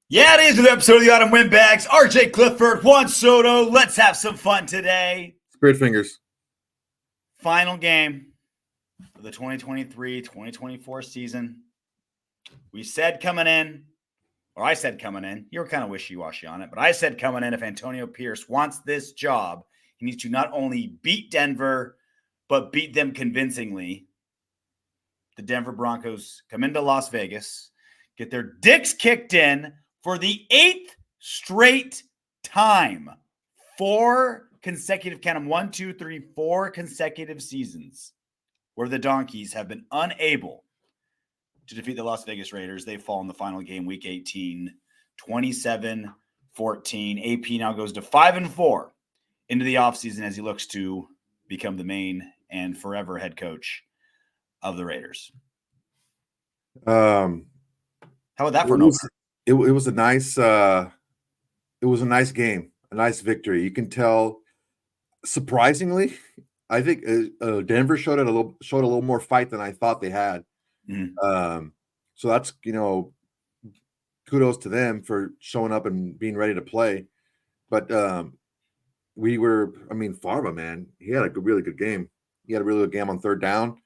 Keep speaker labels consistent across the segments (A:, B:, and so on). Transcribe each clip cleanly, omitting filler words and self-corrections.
A: Yeah, it is an episode of the Autumn Windbags. RJ Clifford, Juan Soto. Let's have some fun today.
B: Spirit fingers.
A: Final game of the 2023-2024 season. We said coming in, or I said coming in, you were kind of wishy-washy on it, but I said coming in, if Antonio Pierce wants this job, he needs to not only beat Denver, but beat them convincingly. The Denver Broncos come into Las Vegas, get their dicks kicked in for the 8th straight time. 4 consecutive, count them, 1, 2, 3, 4 consecutive seasons where the Donkeys have been unable to defeat the Las Vegas Raiders. They fall in the final game, week 18, 27-14. AP now goes to 5-4 into the offseason as he looks to become the main and forever head coach of the Raiders. How about that for an opener?
B: It was a nice game, a nice victory. You can tell. Surprisingly, I think Denver showed a little more fight than I thought they had. So that's kudos to them for showing up and being ready to play. But Farva, man, he had a really good game. He had a really good game on third down,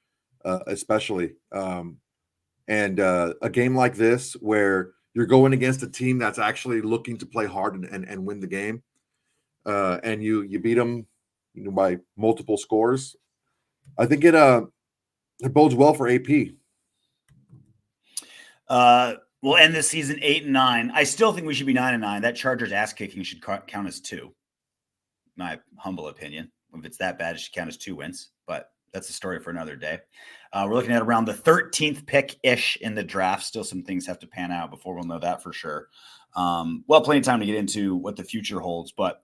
B: especially. And a game like this where you're going against a team that's actually looking to play hard and win the game, and you beat them by multiple scores. I think it bodes well for AP.
A: We'll end this season 8-9. I still think we should be 9-9. That Chargers ass kicking should count as 2. My humble opinion. If it's that bad, it should count as 2 wins. But that's a story for another day. We're looking at around the 13th pick-ish in the draft. Still some things have to pan out before we'll know that for sure. Plenty of time to get into what the future holds. But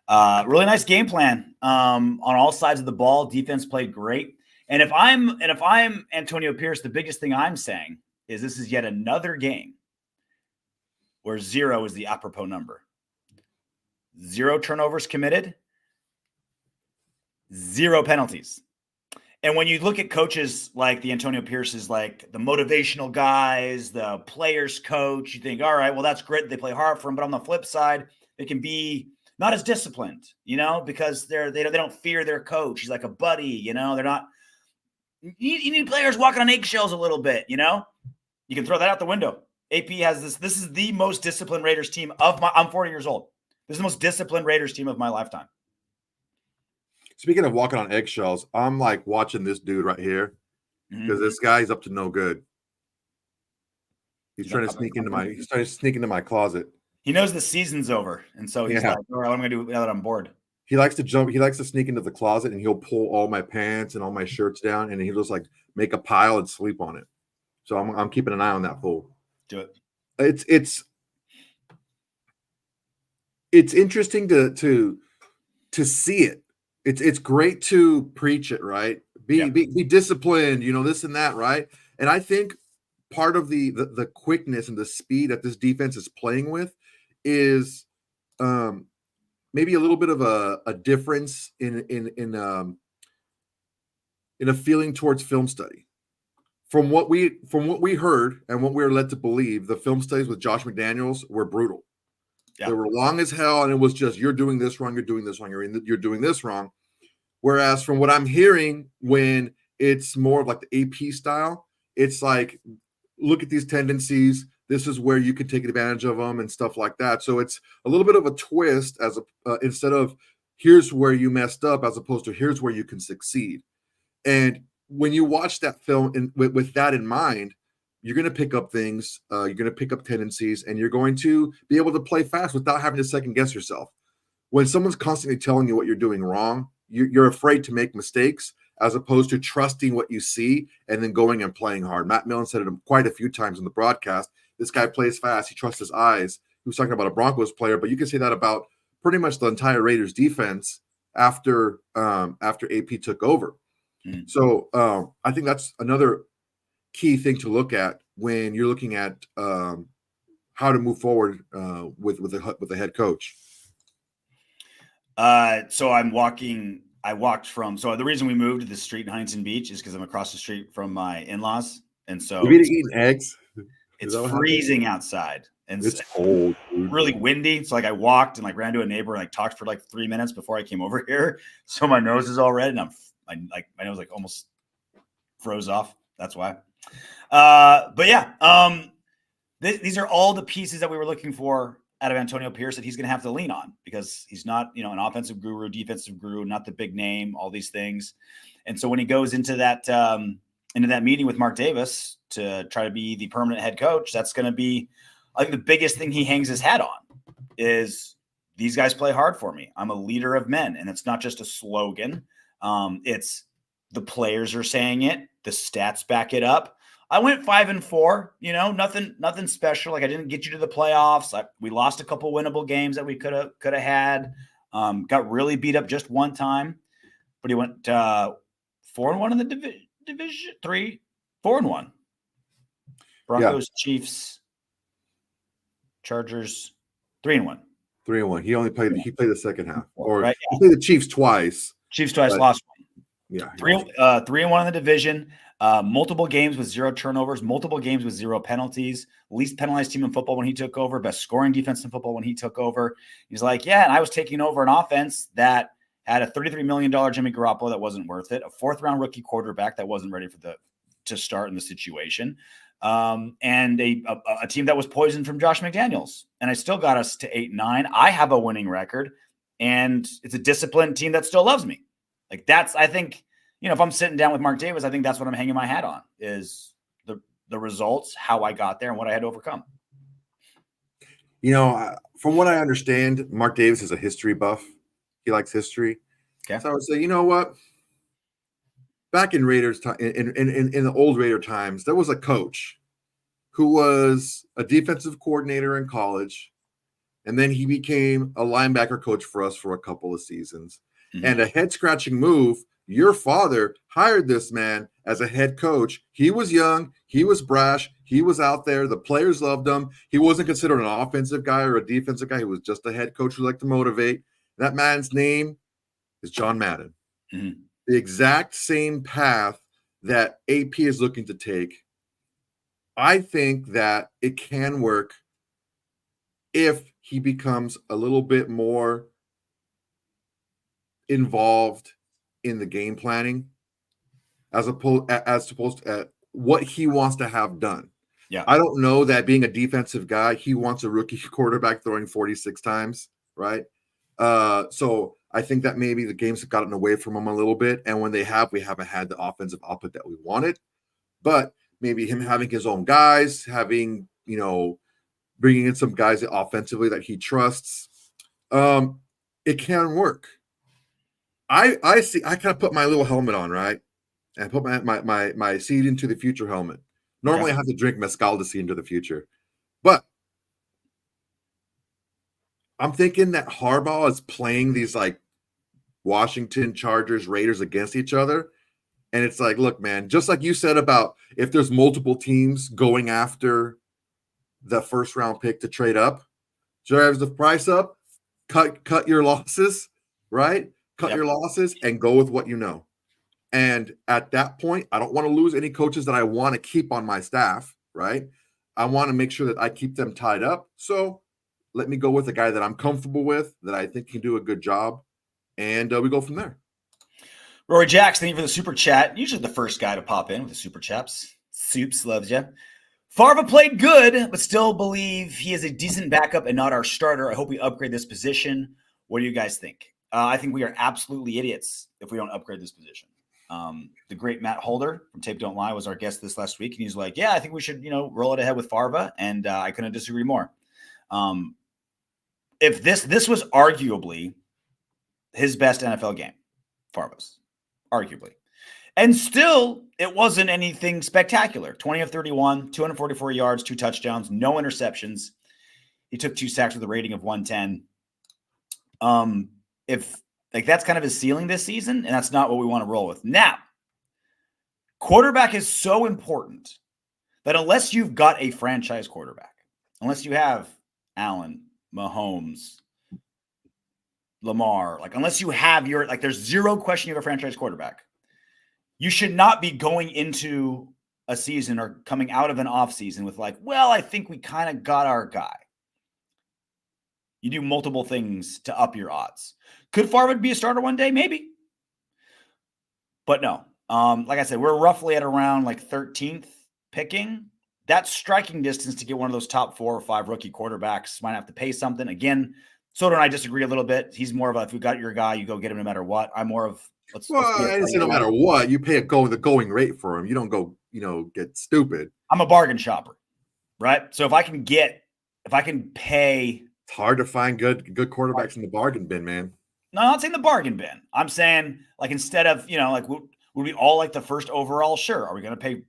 A: really nice game plan on all sides of the ball. Defense played great. And if I'm Antonio Pierce, the biggest thing I'm saying is this is yet another game where 0 is the apropos number. 0 turnovers committed, 0 penalties. And when you look at coaches like the Antonio Pierce's, like the motivational guys, the players coach, you think, all right, well, that's great. They play hard for him. But on the flip side, they can be not as disciplined, because they don't fear their coach. He's like a buddy, they're not. You need players walking on eggshells a little bit, You can throw that out the window. AP has this. This is the most disciplined Raiders team I'm 40 years old. This is the most disciplined Raiders team of my lifetime.
B: Speaking of walking on eggshells, I'm like watching this dude right here because this guy's up to no good. He's trying to sneak into my closet.
A: He knows the season's over, and so he's like, all right, what am I going to do now that I'm bored?
B: He likes to jump. He likes to sneak into the closet, and he'll pull all my pants and all my shirts down, and he'll just like make a pile and sleep on it. So I'm keeping an eye on that fool.
A: Do it.
B: It's interesting to see it. It's great to preach it, right? Be disciplined, this and that, right? And I think part of the quickness and the speed that this defense is playing with is maybe a little bit of a difference in a feeling towards film study. From what we heard and what we were led to believe, the film studies with Josh McDaniels were brutal. Yeah. They were long as hell, and it was just, you're doing this wrong, you're doing this wrong, you're doing this wrong. Whereas from what I'm hearing, when it's more of like the AP style, it's like, look at these tendencies. This is where you can take advantage of them and stuff like that. So it's a little bit of a twist instead of here's where you messed up, as opposed to here's where you can succeed. And when you watch that film with that in mind, you're going to pick up things, you're going to pick up tendencies, and you're going to be able to play fast without having to second guess yourself. When someone's constantly telling you what you're doing wrong, you're afraid to make mistakes, as opposed to trusting what you see and then going and playing hard. Matt Millen said it quite a few times in the broadcast. This guy plays fast. He trusts his eyes. He was talking about a Broncos player, but you can say that about pretty much the entire Raiders defense after AP took over. So I think that's another key thing to look at when you're looking at how to move forward with the head coach.
A: So I walked from, so the reason we moved to the street in Huntington Beach is because I'm across the street from my in-laws. And so
B: you're eating eggs.
A: It's freezing outside. and
B: it's cold, dude.
A: really windy. So like I walked and like ran to a neighbor and like talked for like 3 minutes before I came over here. So my nose is all red and my nose like almost froze off. That's why. But yeah, these are all the pieces that we were looking for out of Antonio Pierce that he's going to have to lean on because he's not, an offensive guru, defensive guru, not the big name, all these things. And so when he goes into that meeting with Mark Davis to try to be the permanent head coach, that's going to be, I think, the biggest thing he hangs his hat on is these guys play hard for me. I'm a leader of men, and it's not just a slogan. It's the players are saying it. The stats back it up. I went 5-4, nothing special. Like I didn't get you to the playoffs. We lost a couple winnable games that we could have had. Got really beat up just one time, but he went 4-1 in the division. 4-1. Broncos, yeah. Chiefs, Chargers, 3-1.
B: 3-1. He played the second half, or
A: right, yeah.
B: He played the Chiefs twice.
A: Lost one.
B: Yeah,
A: 3-1 in the division. Multiple games with 0 turnovers, multiple games with 0 penalties, least penalized team in football when he took over, best scoring defense in football when he took over. He's like, yeah, and I was taking over an offense that had a $33 million Jimmy Garoppolo that wasn't worth it, a 4th-round rookie quarterback that wasn't ready to start in the situation, and a team that was poisoned from Josh McDaniels. And I still got us to 8-9. I have a winning record, and it's a disciplined team that still loves me. Like that's, I think, if I'm sitting down with Mark Davis, I think that's what I'm hanging my hat on is the results, how I got there and what I had to overcome.
B: From what I understand, Mark Davis is a history buff. He likes history. Okay. So I would say, you know what? Back in Raiders time, in the old Raider times, there was a coach who was a defensive coordinator in college, and then he became a linebacker coach for us for a couple of seasons. Mm-hmm. And a head-scratching move, your father hired this man as a head coach. He was young. He was brash. He was out there. The players loved him. He wasn't considered an offensive guy or a defensive guy. He was just a head coach who liked to motivate. That man's name is John Madden. Mm-hmm. The exact same path that AP is looking to take. I think that it can work if he becomes a little bit more involved in the game planning as opposed to what he wants to have done.
A: Yeah.
B: I don't know that being a defensive guy, he wants a rookie quarterback throwing 46 times, right? So I think that maybe the games have gotten away from him a little bit. And when we haven't had the offensive output that we wanted. But maybe him having his own guys, bringing in some guys offensively that he trusts, it can work. I kind of put my little helmet on, right? And I put my seed into the future helmet. Normally I have to drink mezcal to see into the future. But I'm thinking that Harbaugh is playing these like Washington Chargers, Raiders against each other. And it's like, look, man, just like you said about if there's multiple teams going after the first round pick to trade up, drives the price up, cut your losses, right? Cut your losses and go with what you know. And at that point, I don't want to lose any coaches that I want to keep on my staff, right? I want to make sure that I keep them tied up. So let me go with a guy that I'm comfortable with, that I think can do a good job. And we go from there.
A: Rory Jacks, thank you for the super chat. Usually the first guy to pop in with the super chaps. Soups loves you. Farva played good, but still believe he is a decent backup and not our starter. I hope we upgrade this position. What do you guys think? I think we are absolutely idiots if we don't upgrade this position. The great Matt Holder from Tape Don't Lie was our guest this last week, and he's like, yeah, I think we should, roll it ahead with Farva, and I couldn't disagree more. If this was arguably his best NFL game, Farva's, arguably. And still, it wasn't anything spectacular. 20 of 31, 244 yards, 2 touchdowns, no interceptions. He took 2 sacks with a rating of 110. If that's kind of his ceiling this season, and that's not what we want to roll with. Now, quarterback is so important that unless you've got a franchise quarterback, unless you have Allen, Mahomes, Lamar, unless you have there's zero question you have a franchise quarterback, you should not be going into a season or coming out of an off season with like, well, I think we kind of got our guy. You do multiple things to up your odds. Could Favre be a starter one day? Maybe. But no. Like I said, we're roughly at around like 13th picking. That's striking distance to get one of those top 4 or 5 rookie quarterbacks. Might have to pay something. Again, Soto and I disagree a little bit. He's more of a, if you got your guy, you go get him no matter what. I'm more of,
B: I didn't say no matter what. You pay the going rate for him. You don't go, get stupid.
A: I'm a bargain shopper, right? So if I can pay.
B: It's hard to find good quarterbacks in the bargain bin, man.
A: No, I'm not saying the bargain bin. I'm saying like instead of, like would we all like the first overall? Sure. Are we going to pay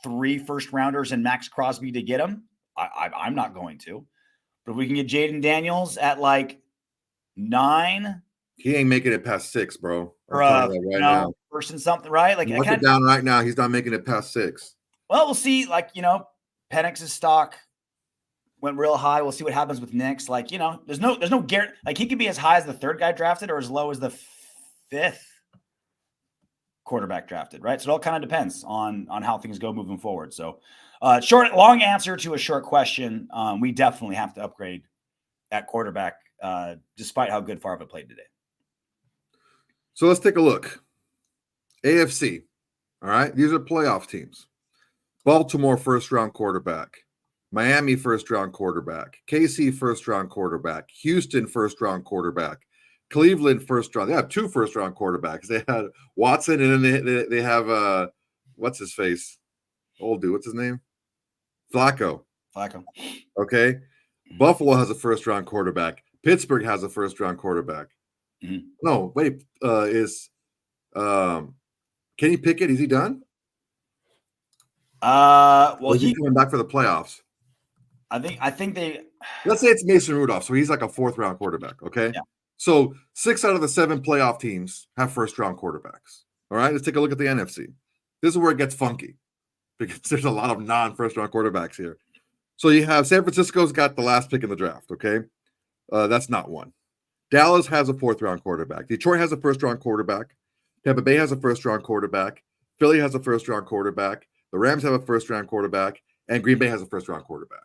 A: 3 first rounders and Maxx Crosby to get him? I'm not going to. But if we can get Jayden Daniels at like 9.
B: He ain't making it past 6, bro.
A: Or now. First and something, right? Like
B: mark it down right now. He's not making it past 6.
A: Well, we'll see. Like, Penix's stock went real high. We'll see what happens with Knicks. Like, there's no guarantee. Like, he could be as high as the 3rd guy drafted or as low as the 5th quarterback drafted, right? So it all kind of depends on how things go moving forward. So, long answer to a short question. We definitely have to upgrade at quarterback, despite how good Favre played today.
B: So let's take a look. AFC. All right. These are playoff teams. Baltimore first-round quarterback. Miami first-round quarterback. KC first-round quarterback. Houston first-round quarterback. Cleveland first-round. They have 2 first-round quarterbacks. They had Watson, and then they have what's his face? Old dude. What's his name? Flacco. Okay. Buffalo has a first-round quarterback. Pittsburgh has a first-round quarterback.
A: Mm-hmm.
B: No, wait. Is Kenny Pickett? Is he done?
A: Well,
B: he's coming back for the playoffs.
A: I think they.
B: Let's say it's Mason Rudolph, so he's like a 4th-round quarterback. Okay.
A: Yeah.
B: So 6 out of the 7 playoff teams have first-round quarterbacks. All right. Let's take a look at the NFC. This is where it gets funky because there's a lot of non-first-round quarterbacks here. So you have San Francisco's got the last pick in the draft. Okay. That's not one. Dallas has a 4th-round quarterback. Detroit has a first-round quarterback. Tampa Bay has a first-round quarterback. Philly has a first-round quarterback. The Rams have a first-round quarterback. And Green Bay has a first-round quarterback.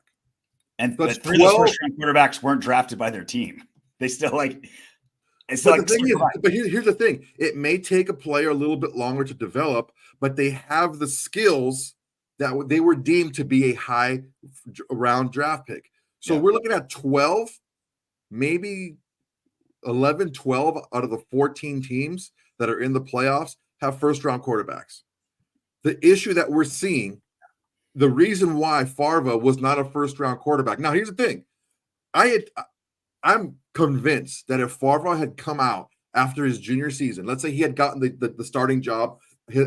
A: And so 3 of those first-round quarterbacks weren't drafted by their team. They still like – it's
B: but here's the thing. It may take a player a little bit longer to develop, but they have the skills that they were deemed to be a high-round draft pick. So we're looking at 12, maybe – 11, 12 out of the 14 teams that are in the playoffs have first-round quarterbacks. The issue that we're seeing, the reason why Favre was not a first-round quarterback. Now, here's the thing. I'm convinced that if Favre had come out after his junior season, let's say he had gotten the starting job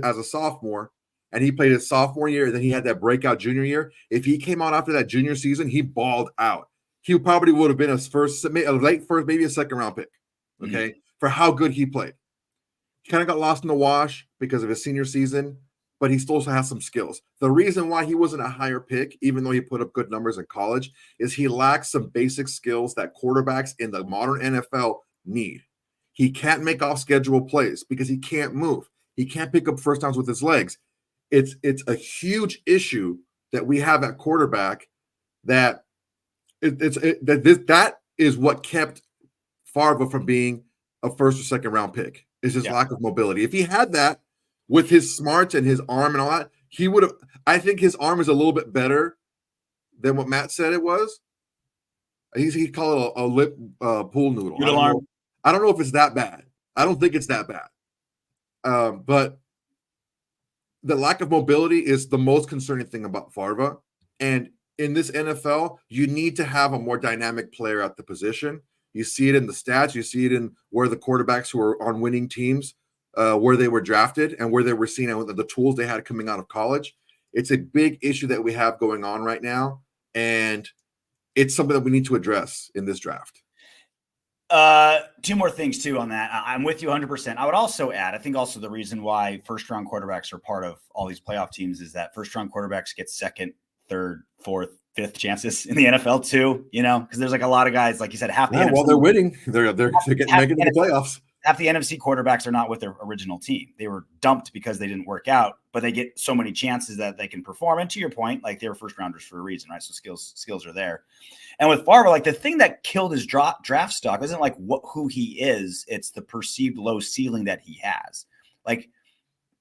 B: as a sophomore, and he played his sophomore year, and then he had that breakout junior year, if he came out after that junior season, he balled out. He probably would have been a late first, maybe a 2nd-round pick, okay, for how good he played. He kind of got lost in the wash because of his senior season, but he still has some skills. The reason why he wasn't a higher pick, even though he put up good numbers in college, is he lacks some basic skills that quarterbacks in the modern NFL need. He can't make off-schedule plays because he can't move. He can't pick up first downs with his legs. It's a huge issue that we have at quarterback that that is what kept Favre from being a 1st or 2nd-round pick, is his lack of mobility. If he had that with his smarts and his arm and all that, he would have. I think his arm is a little bit better than what Matt said it was. He called it a lip pool noodle. I don't know if it's that bad. I don't think it's that bad. But the lack of mobility is the most concerning thing about Favre. And in this NFL, you need to have a more dynamic player at the position. You see it in the stats. You see it in where the quarterbacks who are on winning teams, where they were drafted and where they were seen and the tools they had coming out of college. It's a big issue that we have going on right now, and it's something that we need to address in this draft.
A: 2 more things, too, on that. I'm with you 100%. I would also add, I think also the reason why first-round quarterbacks are part of all these playoff teams is that first-round quarterbacks get 2nd, 3rd, 4th, 5th chances in the NFL too, because there's like a lot of guys, like you said, half the
B: NFL. Well, they're winning. They're making the playoffs.
A: half the NFC quarterbacks are not with their original team. They were dumped because they didn't work out, but they get so many chances that they can perform. And to your point, like they were first rounders for a reason, right? So skills are there. And with Favre, like the thing that killed his draft stock isn't like who he is. It's the perceived low ceiling that he has. Like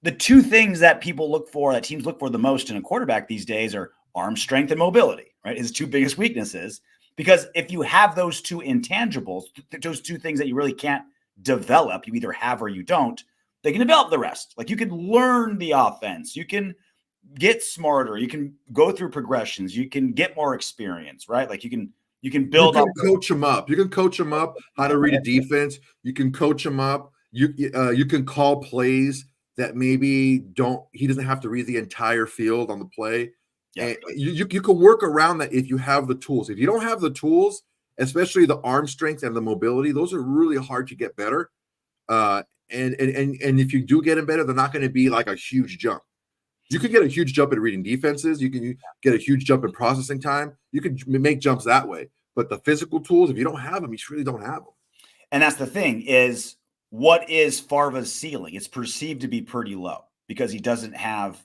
A: the two things that people look for, that teams look for the most in a quarterback these days are arm strength and mobility, right? His two biggest weaknesses. Because if you have those two intangibles, those two things that you really can't develop, you either have or you don't, they can develop the rest. Like you can learn the offense. You can get smarter. You can go through progressions. You can get more experience, right? Like you can build up.
B: Coach them up. You can coach them up how to read a defense. You can coach them up. You can call plays that maybe he doesn't have to read the entire field on the play. Yeah. And you can work around that if you have the tools. If you don't have the tools, especially the arm strength and the mobility, those are really hard to get better. And if you do get them better, they're not going to be like a huge jump. You can get a huge jump in reading defenses. You can get a huge jump in processing time. You can make jumps that way. But the physical tools, if you don't have them, you really don't have them.
A: And that's the thing is, what is Favre's ceiling? It's perceived to be pretty low because he doesn't have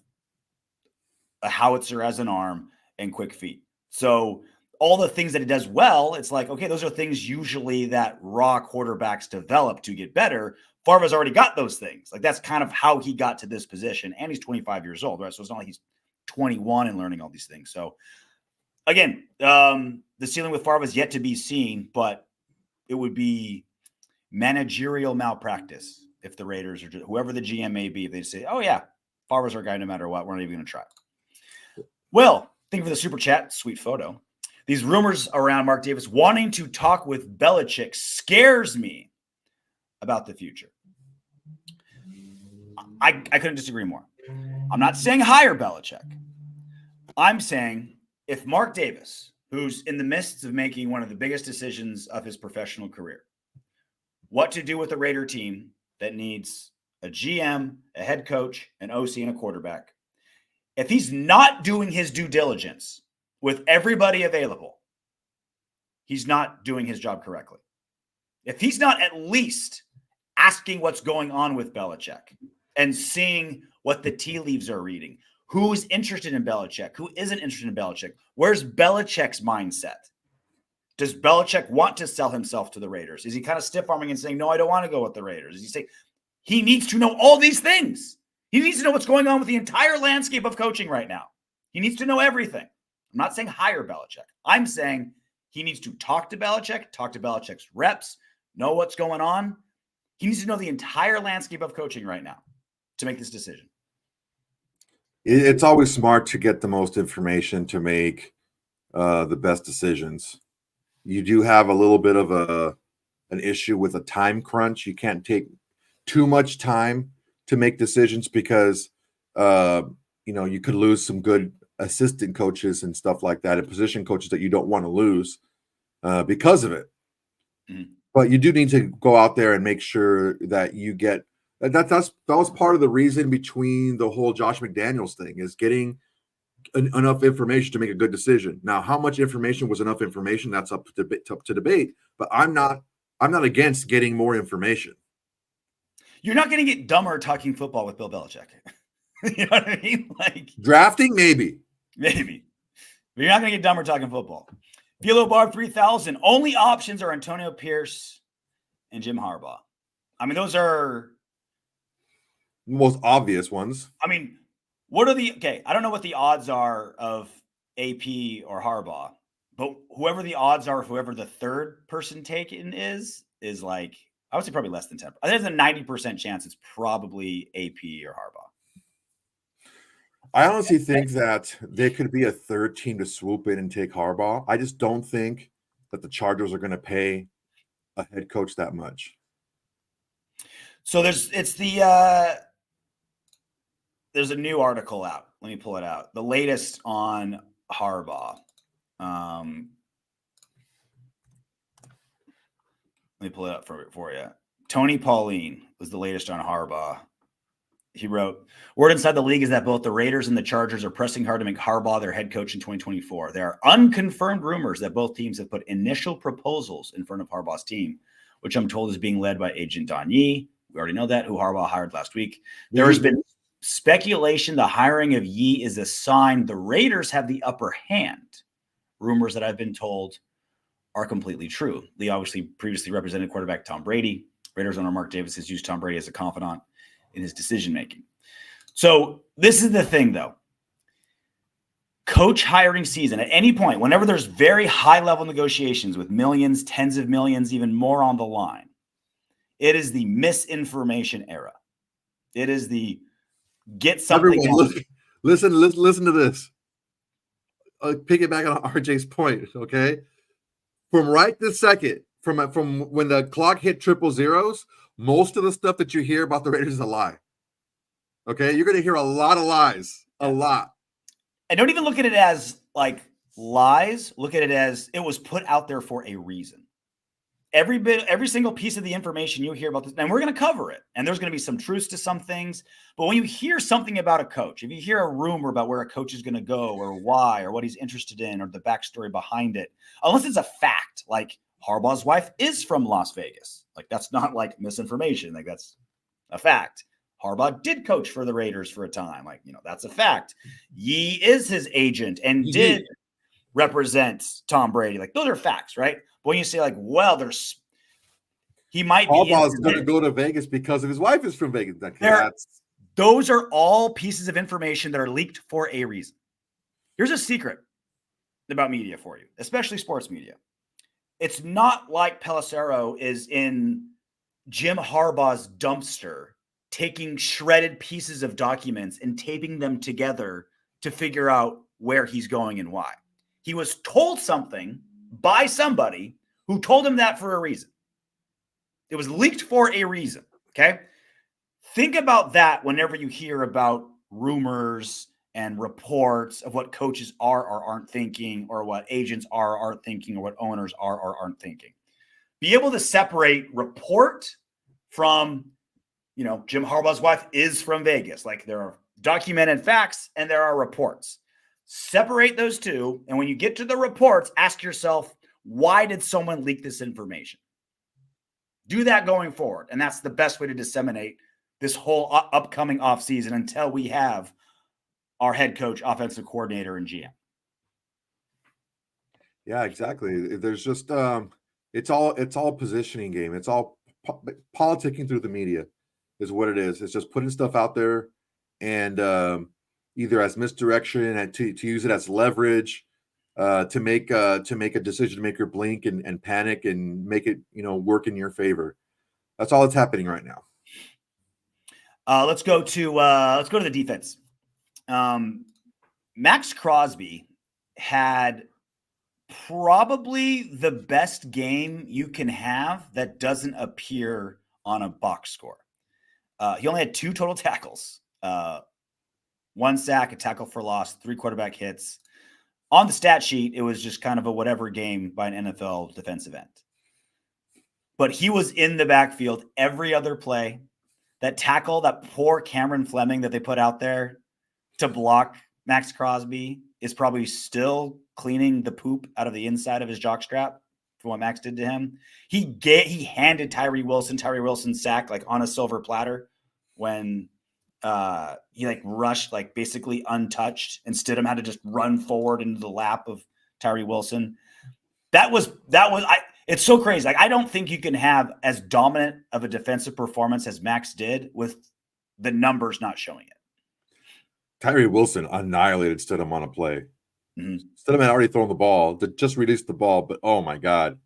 A: a howitzer as an arm and quick feet. So all the things that he does well, it's like, okay, those are things usually that raw quarterbacks develop to get better. Favre's already got those things. Like that's kind of how he got to this position. And he's 25 years old, right? So it's not like he's 21 and learning all these things. So again, the ceiling with Favre is yet to be seen, but it would be managerial malpractice if the Raiders or whoever the GM may be, if they say, oh yeah, Favre's our guy no matter what. We're not even going to try. Will, thank you for the super chat. Sweet photo. These rumors around Mark Davis wanting to talk with Belichick scares me about the future. I couldn't disagree more. I'm not saying hire Belichick. I'm saying if Mark Davis, who's in the midst of making one of the biggest decisions of his professional career, what to do with a Raider team that needs a GM, a head coach, an OC, and a quarterback, if he's not doing his due diligence with everybody available, he's not doing his job correctly. If he's not at least asking what's going on with Belichick and seeing what the tea leaves are reading, who's interested in Belichick, who isn't interested in Belichick, where's Belichick's mindset? Does Belichick want to sell himself to the Raiders? Is he kind of stiff-arming and saying, no, I don't want to go with the Raiders? Is he saying he needs to know all these things? He needs to know what's going on with the entire landscape of coaching right now. He needs to know everything. I'm not saying hire Belichick. I'm saying he needs to talk to Belichick's reps, know what's going on. He needs to know the entire landscape of coaching right now to make this decision.
B: It's always smart to get the most information to make the best decisions. You do have a little bit of an issue with a time crunch. You can't take too much time to make decisions because you could lose some good assistant coaches and stuff like that, and position coaches that you don't want to lose because of it. Mm-hmm. But you do need to go out there and make sure that you get that was part of the reason between the whole Josh McDaniels thing is getting enough information to make a good decision. Now, how much information was enough information? That's up to debate. But I'm not against getting more information.
A: You're not going to get dumber talking football with Bill Belichick. You know what I mean? Like
B: drafting, maybe.
A: But you're not going to get dumber talking football. Philo Bar 3000. Only options are Antonio Pierce and Jim Harbaugh. I mean, those are
B: the most obvious ones.
A: I mean, what are I don't know what the odds are of AP or Harbaugh, but whoever the odds are, whoever the third person taken is like, I would say probably less than 10. I think there's a 90% chance it's probably AP or Harbaugh.
B: I honestly think that there could be a third team to swoop in and take Harbaugh. I just don't think that the Chargers are going to pay a head coach that much.
A: So there's a new article out. Let me pull it out. The latest on Harbaugh. Let me pull it up for you. Tony Pauline was the latest on Harbaugh. He wrote, word inside the league is that both the Raiders and the Chargers are pressing hard to make Harbaugh their head coach in 2024. There are unconfirmed rumors that both teams have put initial proposals in front of Harbaugh's team, which I'm told is being led by Agent Don Yee. We already know that, who Harbaugh hired last week. There has been speculation the hiring of Yee is a sign the Raiders have the upper hand. Rumors that I've been told are completely true. Lee obviously previously represented quarterback Tom Brady. Raiders owner Mark Davis has used Tom Brady as a confidant in his decision-making. So this is the thing, though. Coach hiring season, at any point, whenever there's very high-level negotiations with millions, tens of millions, even more on the line, it is the misinformation era. It is the get something.
B: Everyone, listen to this. Piggyback on RJ's point, okay? From right this second, from when the clock hit 000, most of the stuff that you hear about the Raiders is a lie. Okay, you're going to hear a lot of lies, a lot.
A: And don't even look at it as like lies. Look at it as it was put out there for a reason. Every single piece of the information you hear about this, and we're going to cover it. And there's going to be some truths to some things. But when you hear something about a coach, if you hear a rumor about where a coach is going to go or why or what he's interested in or the backstory behind it, unless it's a fact, like Harbaugh's wife is from Las Vegas. Like that's not like misinformation. Like that's a fact. Harbaugh did coach for the Raiders for a time. Like, that's a fact. Yee is his agent and did represent Tom Brady. Like those are facts, right? But when you say like, well, he might be.
B: Harbaugh's going to go to Vegas because of his wife is from Vegas.
A: Those are all pieces of information that are leaked for a reason. Here's a secret about media for you, especially sports media. It's not like Pelissero is in Jim Harbaugh's dumpster taking shredded pieces of documents and taping them together to figure out where he's going and why. He was told something by somebody who told him that for a reason. It was leaked for a reason, okay? Think about that whenever you hear about rumors and reports of what coaches are or aren't thinking, or what agents are or aren't thinking, or what owners are or aren't thinking. Be able to separate report from, Jim Harbaugh's wife is from Vegas. Like there are documented facts and there are reports. Separate those two. And when you get to the reports, ask yourself, why did someone leak this information? Do that going forward. And that's the best way to disseminate this whole upcoming offseason until we have our head coach, offensive coordinator, and GM.
B: Yeah, exactly. There's just it's all positioning game. It's all politicking through the media is what it is. It's just putting stuff out there and either as misdirection and to use it as leverage to make a decision maker blink and panic and make it work in your favor. That's all that's happening right now.
A: Let's go to the defense. Maxx Crosby had probably the best game you can have that doesn't appear on a box score. He only had 2 total tackles, 1 sack, a tackle for loss, 3 quarterback hits. On the stat sheet, it was just kind of a whatever game by an NFL defensive end. But he was in the backfield every other play. That tackle, that poor Cameron Fleming that they put out there to block Maxx Crosby is probably still cleaning the poop out of the inside of his jockstrap for what Maxx did to him. He handed Tyree Wilson sack like on a silver platter when he like rushed like basically untouched, and Stidham had to just run forward into the lap of Tyree Wilson. It's so crazy. Like I don't think you can have as dominant of a defensive performance as Maxx did with the numbers not showing it.
B: Tyree Wilson annihilated Stidham on a play.
A: Mm-hmm.
B: Stidham had already thrown the ball, just released the ball, but oh my God.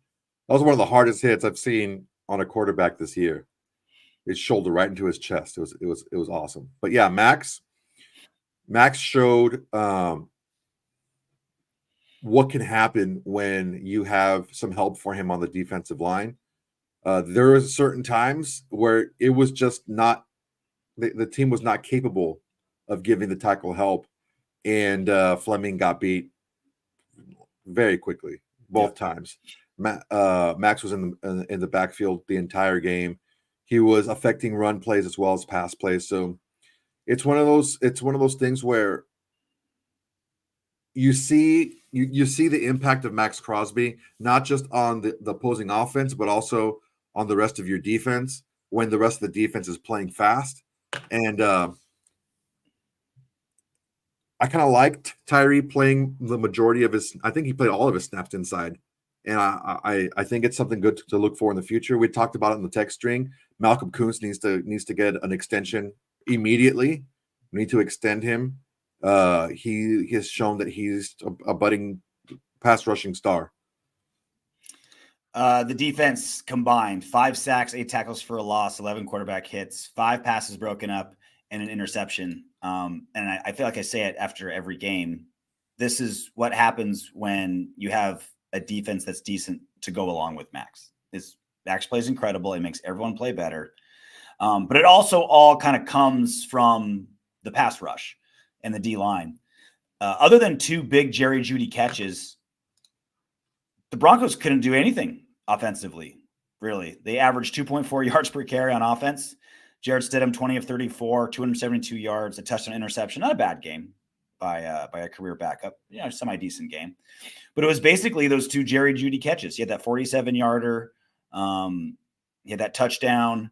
B: That was one of the hardest hits I've seen on a quarterback this year. His shoulder right into his chest. It was awesome. But yeah, Maxx showed what can happen when you have some help for him on the defensive line. There are certain times where it was just not the team was not capable of giving the tackle help, and Fleming got beat very quickly both times. Maxx was in the backfield the entire game. He was affecting run plays as well as pass plays. So it's one of those things where you see the impact of Maxx Crosby, not just on the opposing offense, but also on the rest of your defense when the rest of the defense is playing fast. And I kind of liked Tyree playing the majority of his. I think he played all of his snaps inside, and I think it's something good to look for in the future. We talked about it in the text string. Malcolm Kuntz needs to get an extension immediately. We need to extend him. He has shown that he's a budding pass rushing star.
A: The defense combined 5 sacks, 8 tackles for a loss, 11 quarterback hits, 5 passes broken up, and an interception. And I feel like I say it after every game. This is what happens when you have a defense that's decent to go along with Maxx. Maxx plays incredible. It makes everyone play better. But it also all kind of comes from the pass rush and the D-line. Other than 2 big Jerry Jeudy catches, the Broncos couldn't do anything offensively, really. They averaged 2.4 yards per carry on offense. Jarrett Stidham, 20 of 34, 272 yards, a touchdown interception. Not a bad game by a career backup. Semi-decent game. But it was basically those 2 Jerry Jeudy catches. He had that 47-yarder. He had that touchdown.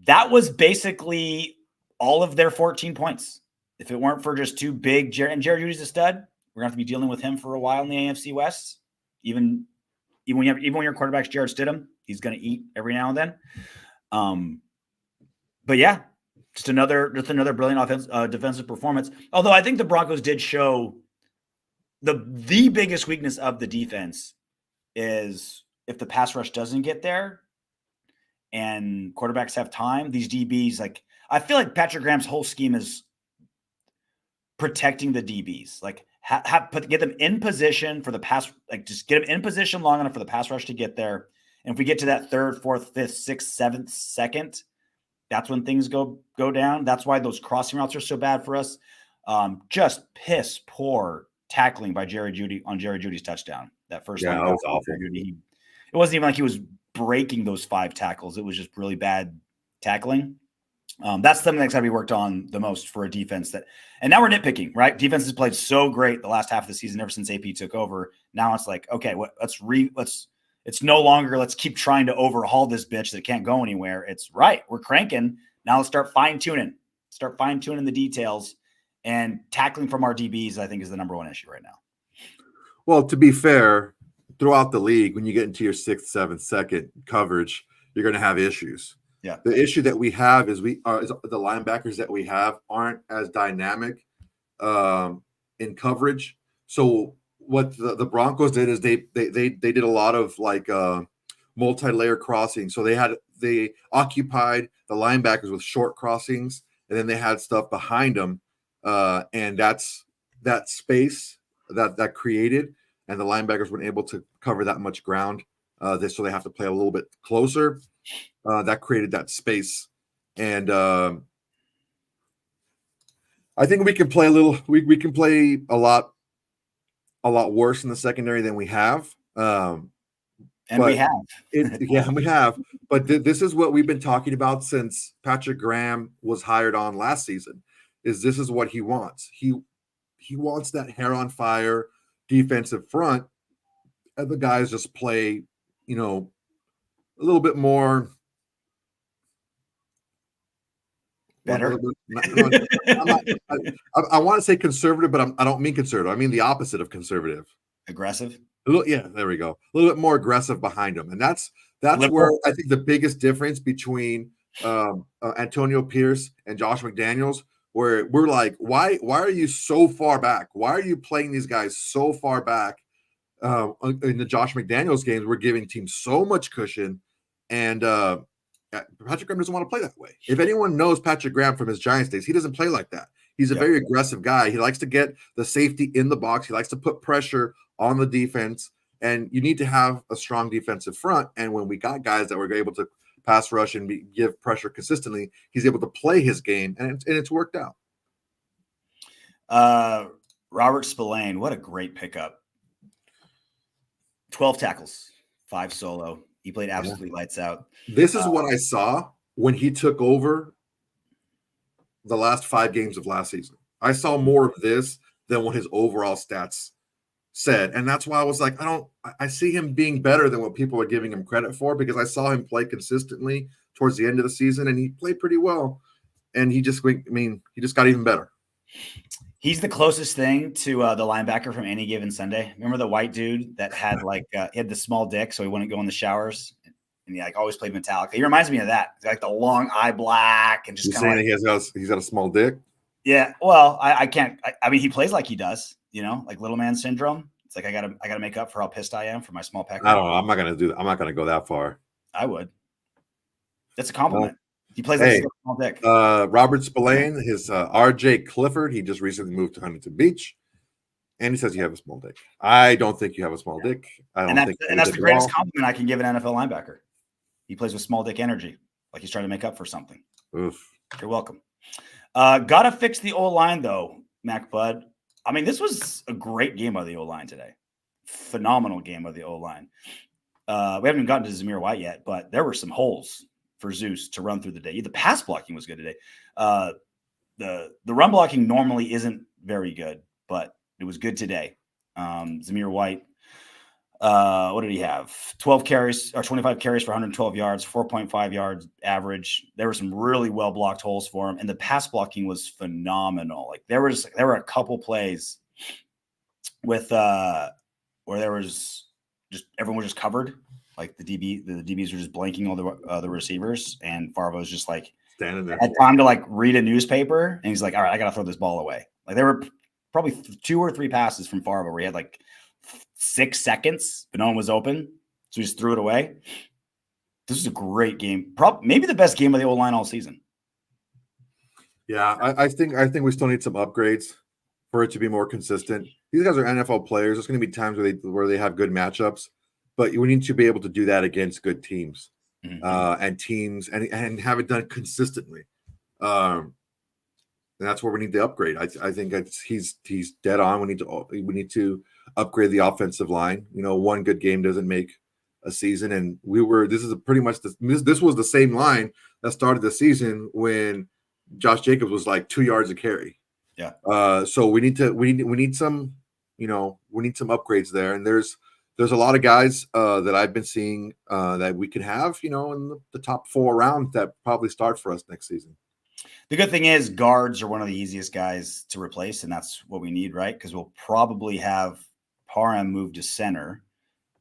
A: That was basically all of their 14 points. If it weren't for just 2 big Jerry Jeudy's a stud, we're going to have to be dealing with him for a while in the AFC West. Even when your quarterback's Jarrett Stidham, he's going to eat every now and then. But yeah, just another brilliant defensive performance. Although I think the Broncos did show the biggest weakness of the defense is if the pass rush doesn't get there and quarterbacks have time, these DBs, like, I feel like Patrick Graham's whole scheme is protecting the DBs. Like, get them in position for the pass, like just get them in position long enough for the pass rush to get there. And if we get to that 3rd, 4th, 5th, 6th, 7th second, that's when things go down. That's why those crossing routes are so bad for us. Just piss poor tackling by Jerry Jeudy on Jerry Jeudy's touchdown. That first
B: that was awful.
A: It wasn't even like he was breaking those 5 tackles. It was just really bad tackling. That's something that's got to be worked on the most for a defense and now we're nitpicking, right? Defense has played so great the last half of the season ever since AP took over. Now it's like, okay, it's no longer, let's keep trying to overhaul this bitch that can't go anywhere. It's right. We're cranking. Now let's start fine tuning the details, and tackling from our DBs, I think, is the number 1 issue right now.
B: Well, to be fair, throughout the league, when you get into your 6th, 7th, second coverage, you're going to have issues.
A: Yeah.
B: The issue that we have is the linebackers that we have aren't as dynamic in coverage. So what the Broncos did is they did a lot of like multi-layer crossing. So they occupied the linebackers with short crossings, and then they had stuff behind them, and that's that space that created, and the linebackers weren't able to cover that much ground. So they have to play a little bit closer. That created that space, and I think we can play we can play a lot worse in the secondary than we have.
A: And we have.
B: We have. But this is what we've been talking about since Patrick Graham was hired on last season. This is what he wants. He wants that hair on fire defensive front, and the guys just play, a little bit more
A: better.
B: I want to say conservative, but I don't mean conservative. I mean the opposite of conservative.
A: Aggressive.
B: Yeah, there we go. A little bit more aggressive behind them, and that's where I think the biggest difference between Antonio Pierce and Josh McDaniels, where we're like, why are you so far back? Why are you playing these guys so far back? In the Josh McDaniels games, we're giving teams so much cushion, and Patrick Graham doesn't want to play that way. If anyone knows Patrick Graham from his Giants days, he doesn't play like that. He's a very aggressive guy. He likes to get the safety in the box. He likes to put pressure on the defense, and you need to have a strong defensive front. And when we got guys that were able to pass rush and give pressure consistently, he's able to play his game, and it's worked out.
A: Robert Spillane, what a great pickup. 12 tackles, 5 solo. He played absolutely lights out.
B: This is what I saw when he took over the last 5 games of last season. I saw more of this than what his overall stats said. And that's why I was like, I see him being better than what people are giving him credit for, because I saw him play consistently towards the end of the season and he played pretty well. And he just got even better.
A: He's the closest thing to the linebacker from Any Given Sunday. Remember the white dude that had he had the small dick, so he wouldn't go in the showers, and he always played Metallica. He reminds me of that, like the long eye black and just kind of.
B: He's got a small dick.
A: Yeah, well, I can't. I mean, he plays like he does, like little man syndrome. It's like I gotta make up for how pissed I am for my small pecker.
B: I don't know. I'm not gonna do that. I'm not gonna go that far.
A: I would. That's a compliment. He plays like a small dick.
B: Robert Spillane, his R.J. Clifford, he just recently moved to Huntington Beach, and he says you have a small dick. I don't think you have a small dick.
A: That's the greatest compliment I can give an NFL linebacker. He plays with small dick energy, like he's trying to make up for something.
B: Oof.
A: You're welcome. Gotta fix the O-line, though, Mac Bud. I mean, this was a great game of the O-line today. Phenomenal game of the O-line. We haven't even gotten to Zamir White yet, but there were some holes for Zeus to run through the day. The pass blocking was good today. The run blocking normally isn't very good, but it was good today. Zamir White, what did he have? 12 carries or 25 carries for 112 yards, 4.5 yards average. There were some really well blocked holes for him, and the pass blocking was phenomenal. Like there were a couple plays with where there was just everyone was just covered. Like the DBs were just blanking all the receivers, and Favre was just like
B: standing there.
A: Had time to read a newspaper, and he's like, "All right, I got to throw this ball away." Like there were probably 2 or 3 passes from Favre where he had 6 seconds, but no one was open, so he just threw it away. This is a great game, maybe the best game of the O-line all season.
B: Yeah, I think we still need some upgrades for it to be more consistent. These guys are NFL players. There's going to be times where they have good matchups. But we need to be able to do that against good teams, and teams, and have it done consistently. And that's where we need the upgrade. I think he's dead on. We need to upgrade the offensive line. One good game doesn't make a season, and this was the same line that started the season when Josh Jacobs was 2 yards a carry.
A: Yeah.
B: So we need some upgrades there, and there's a lot of guys that I've been seeing that we could have, in the top 4 rounds that probably start for us next season.
A: The good thing is guards are one of the easiest guys to replace, and that's what we need, right? Because we'll probably have Parham move to center,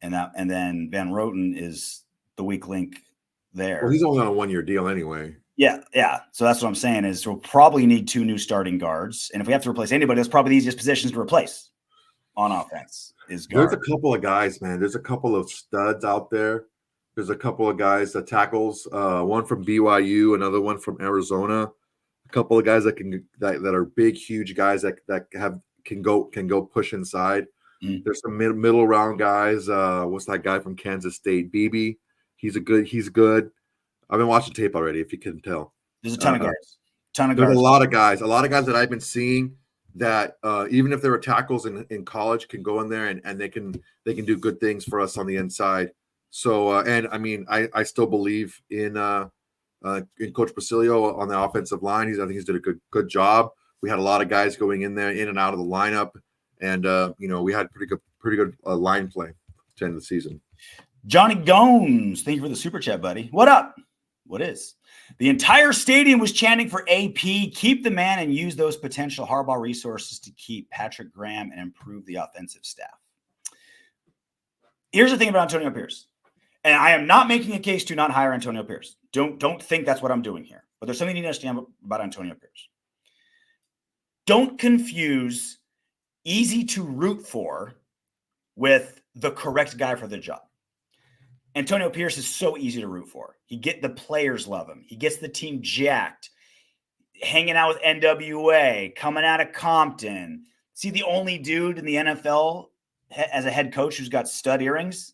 A: and then Van Roten is the weak link there.
B: Well, he's only on a 1-year deal anyway.
A: Yeah. So that's what I'm saying is we'll probably need 2 new starting guards, and if we have to replace anybody, that's probably the easiest positions to replace on offense.
B: There's a couple of guys, man. There's a couple of studs out there. There's a couple of guys that tackles. One from BYU, another one from Arizona. A couple of guys that are big, huge guys that can go push inside. There's some middle round guys. What's that guy from Kansas State? Beebe. He's good. I've been watching tape already. If you can tell,
A: there's a ton of guys.
B: There's a lot of guys that I've been seeing that even if they were tackles in college can go in there and they can do good things for us on the inside. So and I mean I still believe in Coach Basilio on the offensive line. I think he's did a good job. We had a lot of guys going in there in and out of the lineup, and we had pretty good line play to end the season.
A: Johnny Gones, thank you for the super chat, buddy. What up? What is? The entire stadium was chanting for AP. Keep the man and use those potential Harbaugh resources to keep Patrick Graham and improve the offensive staff. Here's the thing about Antonio Pierce. And I am not making a case to not hire Antonio Pierce. Don't think that's what I'm doing here. But there's something you need to understand about Antonio Pierce. Don't confuse easy to root for with the correct guy for the job. Antonio Pierce is so easy to root for. The players love him. He gets the team jacked, hanging out with NWA, coming out of Compton. See, the only dude in the NFL as a head coach who's got stud earrings,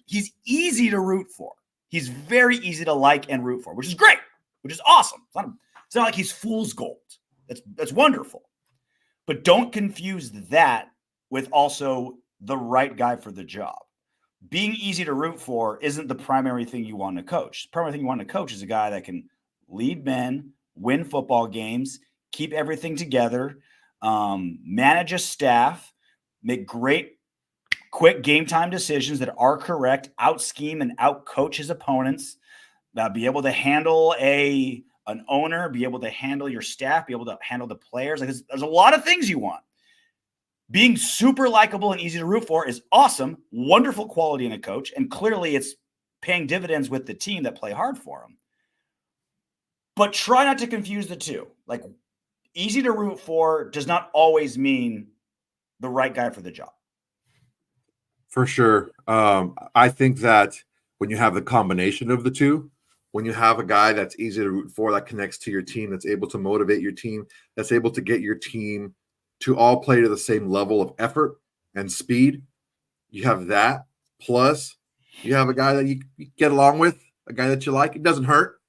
A: he's easy to root for. He's very easy to like and root for, which is great, which is awesome. It's not like he's fool's gold. That's wonderful. But don't confuse that with also the right guy for the job. Being easy to root for isn't the primary thing you want to coach. The primary thing you want to coach is a guy that can lead men, win football games, keep everything together, manage a staff, make great quick game time decisions that are correct, out scheme and out coach his opponents, be able to handle an owner, be able to handle your staff, be able to handle the players. Like there's a lot of things you want. Being super likable and easy to root for is awesome, wonderful quality in a coach, and clearly it's paying dividends with the team that play hard for him. But try not to confuse the two. Like, easy to root for does not always mean the right guy for the job.
B: For sure. I think that when you have the combination of the two, when you have a guy that's easy to root for, that connects to your team, that's able to motivate your team, that's able to get your team to all play to the same level of effort and speed, you have that. Plus, you have a guy that you get along with, a guy that you like. It doesn't hurt.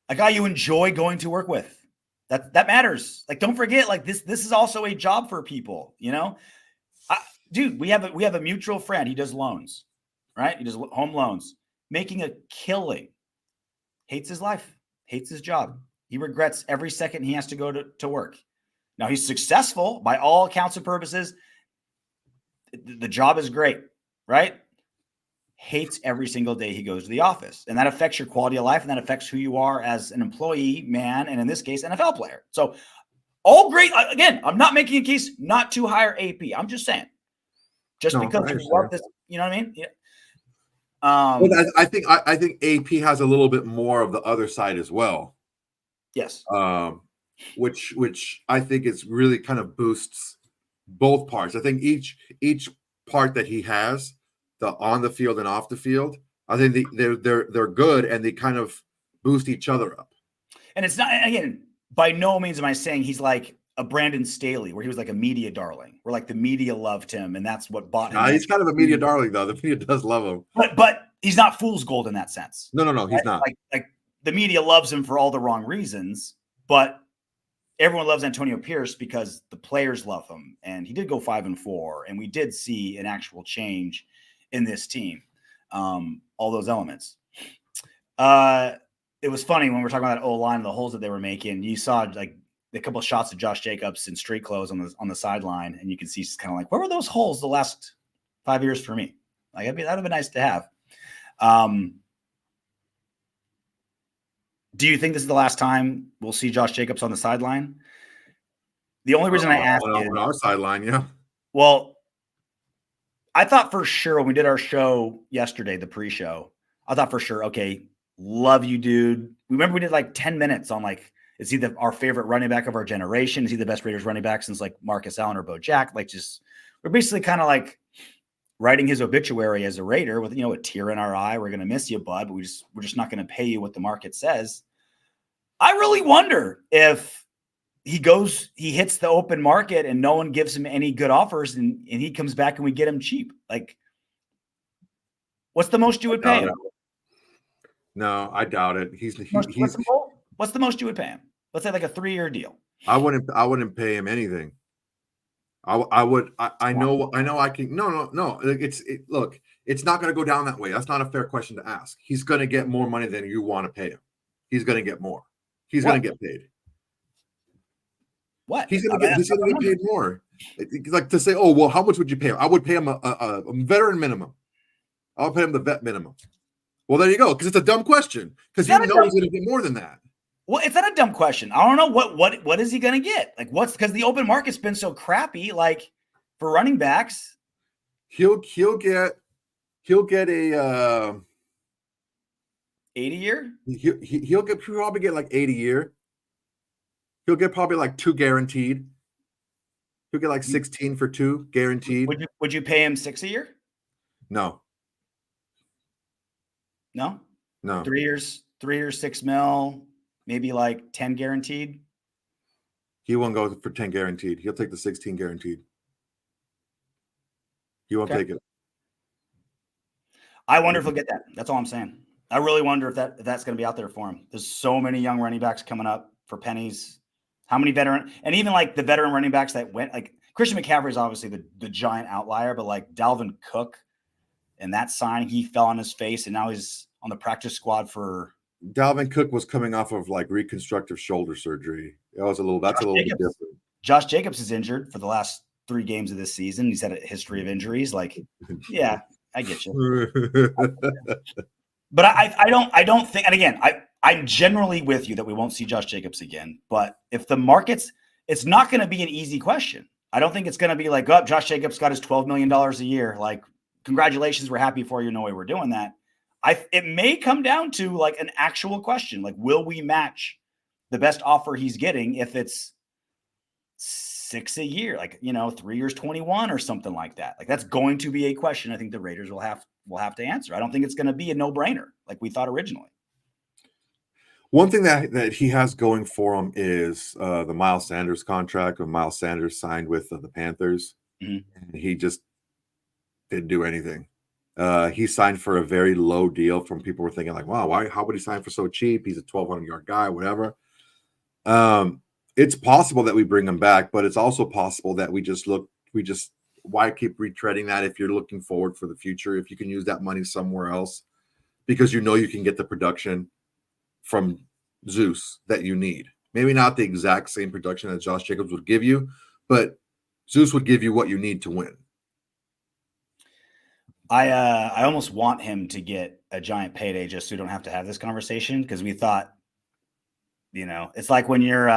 A: A guy you enjoy going to work with. That matters. Like, don't forget, like this is also a job for people, you know? Dude, we have a mutual friend. He does loans, right? He does home loans, making a killing. Hates his life, hates his job. He regrets every second he has to go to work. Now, he's successful by all accounts and purposes. The job is great, right? Hates every single day he goes to the office. And that affects your quality of life, and that affects who you are as an employee, man, and in this case, NFL player. So all great. Again, I'm not making a case not to hire AP. I'm just saying. Because you love this, you know what I mean? Yeah.
B: Well, I think AP has a little bit more of the other side as well.
A: Yes.
B: Which I think is really kind of boosts both parts. I think each part that he has, the on the field and off the field, I think they're good, and they kind of boost each other up.
A: And it's not, again, by no means am I saying he's like a Brandon Staley, where he was like a media darling, where like the media loved him, and that's what bought him.
B: He's kind of a media darling, though. The media does love him,
A: but he's not fool's gold in that sense.
B: No, he's not.
A: Like the media loves him for all the wrong reasons, but everyone loves Antonio Pierce because the players love him, and he did go 5-4, and we did see an actual change in this team. All those elements. It was funny when we're talking about that O-line, the holes that they were making. You saw like a couple of shots of Josh Jacobs in street clothes on the sideline, and you can see he's kind of like, where were those holes the last 5 years for me? Like, that'd have been nice to have. Do you think this is the last time we'll see Josh Jacobs on the sideline? The only reason I asked
B: on our sideline, yeah.
A: Well, I thought for sure when we did our show yesterday, the pre-show, I thought for sure, okay, love you, dude. Remember we did like 10 minutes on like, is he our favorite running back of our generation? Is he the best Raiders running back since like Marcus Allen or Bo Jack? Like, just, we're basically kind of like writing his obituary as a Raider with, a tear in our eye. We're going to miss you, bud, but we're just not going to pay you what the market says. I really wonder if he hits the open market and no one gives him any good offers, and he comes back and we get him cheap. Like, what's the most you would pay him?
B: No, I doubt it.
A: What's the most you would pay him? Let's say like a 3-year deal.
B: I wouldn't pay him anything. I would. I know I can. No. Look, it's not going to go down that way. That's not a fair question to ask. He's going to get more money than you want to pay him. He's going to get more. He's going to get paid.
A: What?
B: He's going to get paid more. Like, to say, oh, well, how much would you pay him? I would pay him a veteran minimum. I'll pay him the vet minimum. Well, there you go. Because it's a dumb question. Because you know he's going to get more than that.
A: Well, it's not a dumb question. I don't know what is he going to get? Like, because the open market's been so crappy. Like, for running backs,
B: he'll get a
A: 80 year.
B: He'll probably get like 80 a year. He'll get probably like 2 guaranteed. He'll get like 16 for 2 guaranteed.
A: Would you pay him 6 a year?
B: No.
A: 3 years, 6 mil, maybe like 10 guaranteed.
B: He won't go for 10 guaranteed. He'll take the 16 guaranteed. He won't take it.
A: I wonder if he'll get that. That's all I'm saying. I really wonder if that's going to be out there for him. There's so many young running backs coming up for pennies. How many veteran, and even like the veteran running backs that went, like Christian McCaffrey is obviously the giant outlier, but like Dalvin Cook and that signing, he fell on his face and now he's on the practice squad for.
B: Dalvin Cook was coming off of like reconstructive shoulder surgery. That's a little bit different.
A: Josh Jacobs is injured for the last 3 games of this season. He's had a history of injuries. Like, yeah, I get you. But I don't think, and again, I'm generally with you that we won't see Josh Jacobs again. But if the markets, it's not going to be an easy question. I don't think it's going to be like, oh, Josh Jacobs got his $12 million a year. Like, congratulations, we're happy for you. No way we're doing that. It may come down to like an actual question, like, will we match the best offer he's getting if it's 6 a year, like, 3 years, 21 or something like that. Like, that's going to be a question I think the Raiders will have to answer. I don't think it's going to be a no-brainer like we thought originally.
B: One thing that he has going for him is the Miles Sanders contract. When Miles Sanders signed with the Panthers, and he just didn't do anything. He signed for a very low deal. From people were thinking like, wow, how would he sign for so cheap? He's a 1,200-yard guy, whatever. It's possible that we bring him back, but it's also possible that why keep retreading that if you're looking forward for the future, if you can use that money somewhere else, because you can get the production from Zeus that you need. Maybe not the exact same production that Josh Jacobs would give you, but Zeus would give you what you need to win.
A: I almost want him to get a giant payday just so we don't have to have this conversation, because we thought, it's like when you're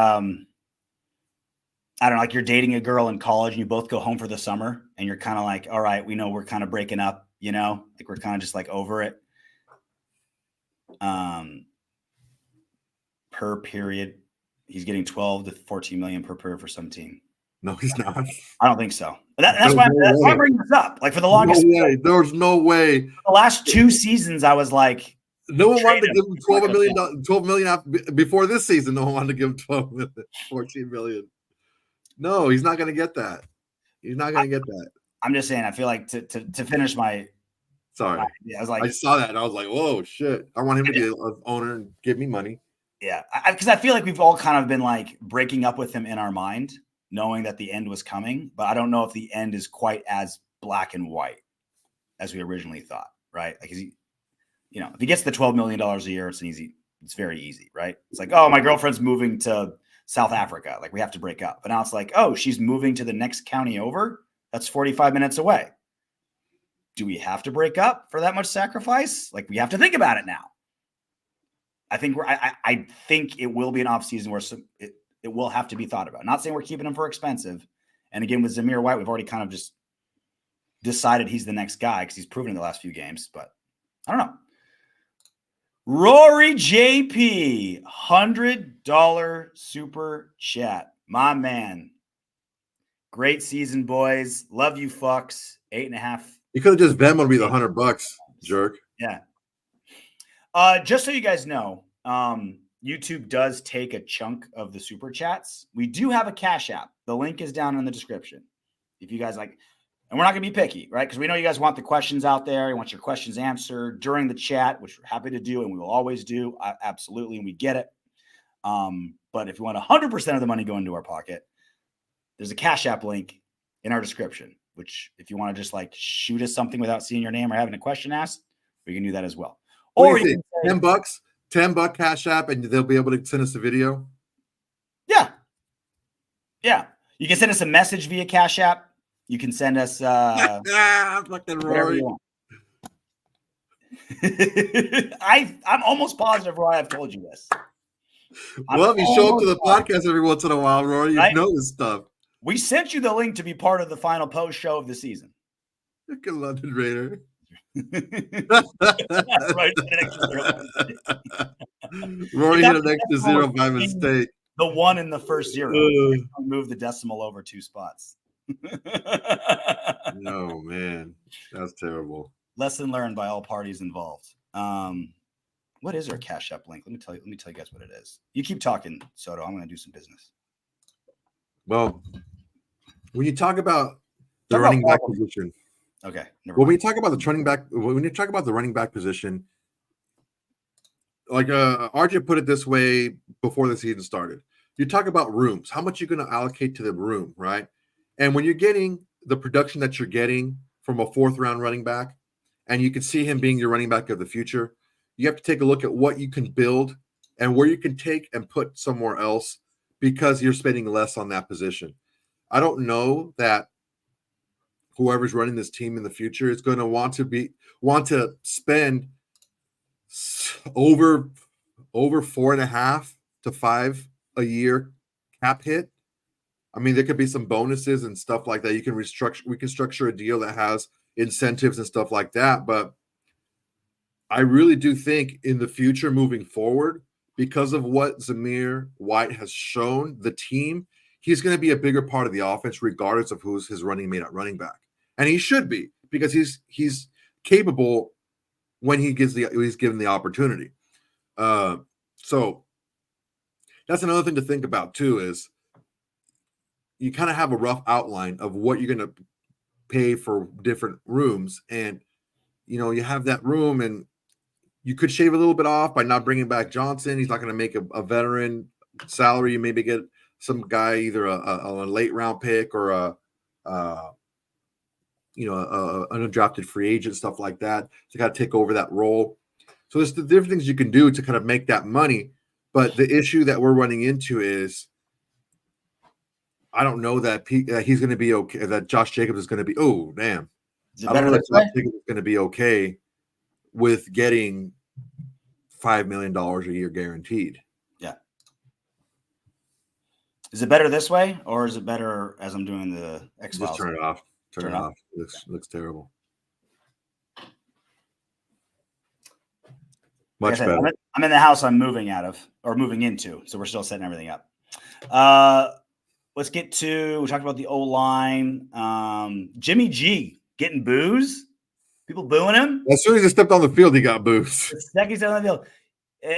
A: I don't know, like you're dating a girl in college and you both go home for the summer and you're kind of like, all right, we know we're kind of breaking up, like we're kind of just like over it. Per period, he's getting 12 to 14 million per period for some team.
B: No, he's not.
A: I don't think so. That's why I'm bringing this up. Like, for the longest,
B: there's no way.
A: The last 2 seasons, I was like,
B: no one wanted to give him $12 million before this season. No one wanted to give him 12 million, 14 million. No, he's not going to get that. He's not going to get that.
A: I'm just saying, I feel like to finish my.
B: Sorry.
A: I was like,
B: I saw that and I was like, whoa, shit. I want him to be an owner and give me money.
A: Yeah. Because I feel like we've all kind of been like breaking up with him in our mind, knowing that the end was coming. But I don't know if the end is quite as black and white as we originally thought, right? Like, if he gets the $12 million a year, it's very easy, right? It's like, oh, my girlfriend's moving to South Africa. Like, we have to break up. But now it's like, oh, she's moving to the next county over. That's 45 minutes away. Do we have to break up for that much sacrifice? Like, we have to think about it now. I think I think it will be an off season where it will have to be thought about. Not saying we're keeping him for expensive. And again, with Zamir White, we've already kind of just decided he's the next guy because he's proven in the last few games. But I don't know. Rory JP, $100 super chat. My man. Great season, boys. Love you, fucks. 8.5.
B: You could have just Venmoed me the $100, jerk.
A: Yeah. Just so you guys know, YouTube does take a chunk of the super chats. We do have a Cash App. The link is down in the description. If you guys like, and we're not going to be picky, right? Because we know you guys want the questions out there. You want your questions answered during the chat, which we're happy to do, and we will always do. Absolutely, and we get it. But if you want 100% of the money going into our pocket, there's a Cash App link in our description, which if you want to just like shoot us something without seeing your name or having a question asked, we can do that as well. Or you can say,
B: $10 Cash App, and they'll be able to send us a video.
A: Yeah. You can send us a message via Cash App. You can send us
B: fucking Rory.
A: I'm almost positive, Roy, I've told you this.
B: Well, if you show up to the podcast every once in a while, Rory, you know this stuff.
A: We sent you the link to be part of the final post show of the season.
B: Look at London Raider.
A: Right,
B: Rory hit an extra 0 by mistake.
A: The 1 in the first 0. Move the decimal over 2 spots.
B: No, man. That's terrible.
A: Lesson learned by all parties involved. What is our Cash App link? Let me tell you guys what it is. You keep talking, Soto. I'm going to do some business.
B: Well, when you talk about the running back position.
A: Okay.
B: When you talk about the running back position, like RJ put it this way before the season started. You talk about rooms, how much you're going to allocate to the room, right? And when you're getting the production that you're getting from a 4th-round running back, and you can see him being your running back of the future, you have to take a look at what you can build and where you can take and put somewhere else because you're spending less on that position. I don't know that whoever's running this team in the future is going to want to spend over 4.5 to 5 a year cap hit. I mean, there could be some bonuses and stuff like that. We can structure a deal that has incentives and stuff like that. But I really do think in the future, moving forward, because of what Zamir White has shown the team, he's going to be a bigger part of the offense, regardless of who's his running mate at running back. And he should be, because he's capable when he's given the opportunity. So that's another thing to think about too, is you kind of have a rough outline of what you're going to pay for different rooms. And, you have that room, and you could shave a little bit off by not bringing back Johnson. He's not going to make a veteran salary. You maybe get some guy, either a late round pick or an undrafted free agent, stuff like that. So you got to take over that role. So there's the different things you can do to kind of make that money. But the issue that we're running into is, I don't know that he's going to be okay, that Josh Jacobs is going to be, oh, damn. I don't know that Josh Jacobs is going to be okay with getting $5 million a year guaranteed.
A: Yeah. Is it better this way, or is it better as I'm doing the X-Files?
B: Just turn it off. Turn it off. Looks terrible. Much better.
A: I'm in the house I'm moving into, so we're still setting everything up. Let's get to, we talked about the O-line. Jimmy G getting boos. People booing him.
B: As soon as he stepped on the field, he got boos.
A: The second he stepped on the field,